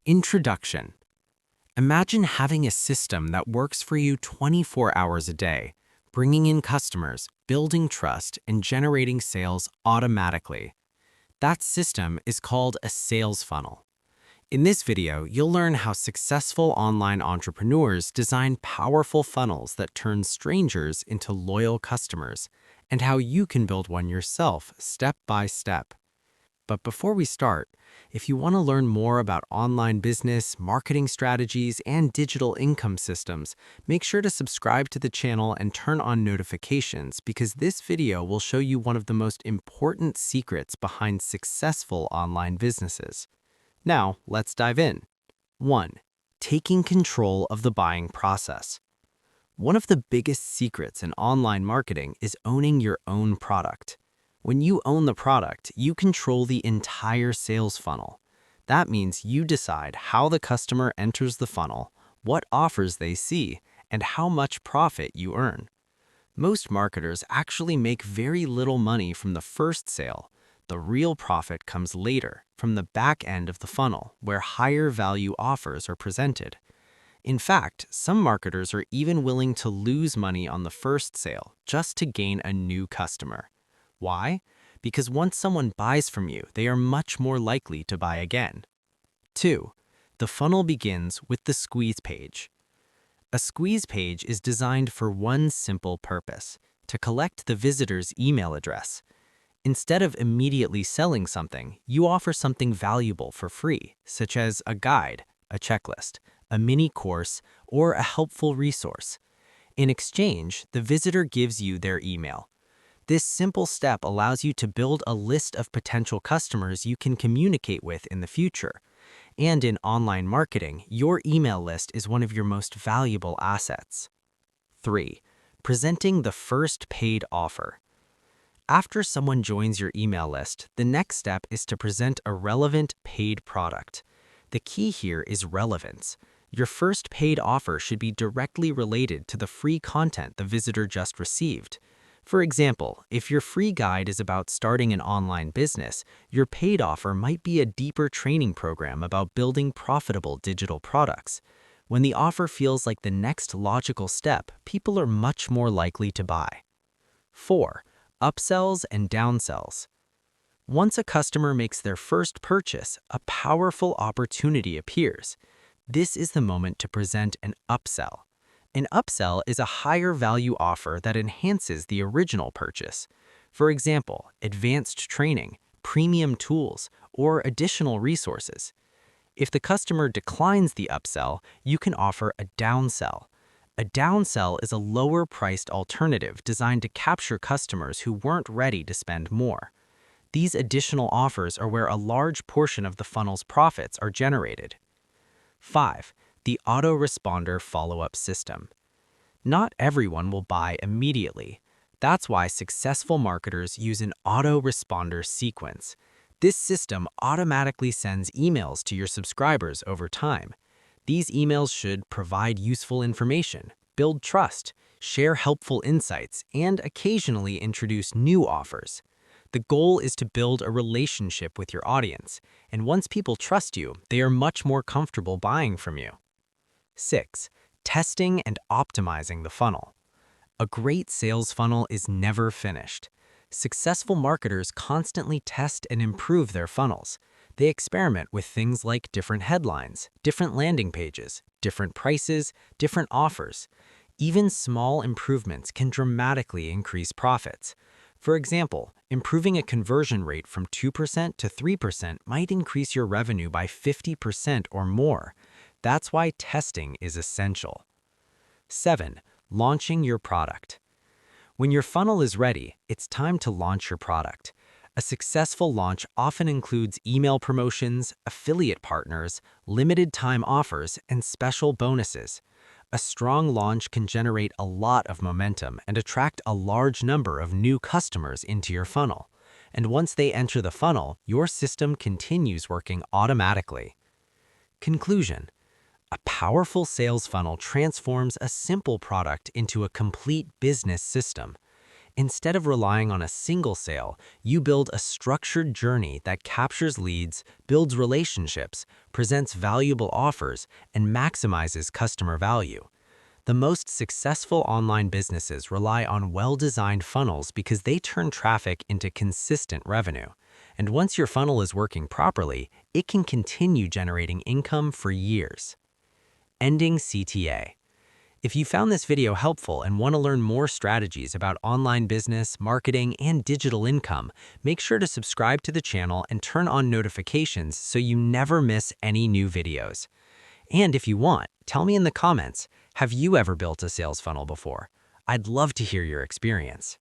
Introduction. Imagine having a system that works for you 24 hours a day, bringing in customers, building trust, and generating sales automatically. That system is called a sales funnel. In this video, you'll learn how successful online entrepreneurs design powerful funnels that turn strangers into loyal customers, and how you can build one yourself step by step. But before we start, if you want to learn more about online business, marketing strategies, and digital income systems, make sure to subscribe to the channel and turn on notifications because this video will show you one of the most important secrets behind successful online businesses. Now, let's dive in. 1. Taking control of the buying process. One of the biggest secrets in online marketing is owning your own product. When you own the product, you control the entire sales funnel. That means you decide how the customer enters the funnel, what offers they see, and how much profit you earn. Most marketers actually make very little money from the first sale. The real profit comes later, from the back end of the funnel, where higher value offers are presented. In fact, some marketers are even willing to lose money on the first sale just to gain a new customer. Why? Because once someone buys from you, they are much more likely to buy again. 2. The funnel begins with the squeeze page. A squeeze page is designed for one simple purpose: to collect the visitor's email address. Instead of immediately selling something, you offer something valuable for free, such as a guide, a checklist, a mini course, or a helpful resource. In exchange, the visitor gives you their email. This simple step allows you to build a list of potential customers you can communicate with in the future. And in online marketing, your email list is one of your most valuable assets. 3. Presenting the first paid offer. After someone joins your email list, the next step is to present a relevant paid product. The key here is relevance. Your first paid offer should be directly related to the free content the visitor just received. For example, if your free guide is about starting an online business, your paid offer might be a deeper training program about building profitable digital products. When the offer feels like the next logical step, people are much more likely to buy. 4. Upsells and downsells. Once a customer makes their first purchase, a powerful opportunity appears. This is the moment to present an upsell. An upsell is a higher value offer that enhances the original purchase. For example, advanced training, premium tools, or additional resources. If the customer declines the upsell, you can offer a downsell. A downsell is a lower-priced alternative designed to capture customers who weren't ready to spend more. These additional offers are where a large portion of the funnel's profits are generated. 5. The autoresponder follow-up system. Not everyone will buy immediately. That's why successful marketers use an autoresponder sequence. This system automatically sends emails to your subscribers over time. These emails should provide useful information, build trust, share helpful insights, and occasionally introduce new offers. The goal is to build a relationship with your audience, and once people trust you, they are much more comfortable buying from you. 6. Testing and optimizing the funnel. A great sales funnel is never finished. Successful marketers constantly test and improve their funnels. They experiment with things like different headlines, different landing pages, different prices, different offers. Even small improvements can dramatically increase profits. For example, improving a conversion rate from 2% to 3% might increase your revenue by 50% or more. That's why testing is essential. 7. Launching your product. When your funnel is ready, it's time to launch your product. A successful launch often includes email promotions, affiliate partners, limited-time offers, and special bonuses. A strong launch can generate a lot of momentum and attract a large number of new customers into your funnel. And once they enter the funnel, your system continues working automatically. Conclusion. A powerful sales funnel transforms a simple product into a complete business system. Instead of relying on a single sale, you build a structured journey that captures leads, builds relationships, presents valuable offers, and maximizes customer value. The most successful online businesses rely on well-designed funnels because they turn traffic into consistent revenue. And once your funnel is working properly, it can continue generating income for years. Ending CTA. If you found this video helpful and want to learn more strategies about online business, marketing, and digital income, make sure to subscribe to the channel and turn on notifications so you never miss any new videos. And if you want, tell me in the comments, have you ever built a sales funnel before? I'd love to hear your experience.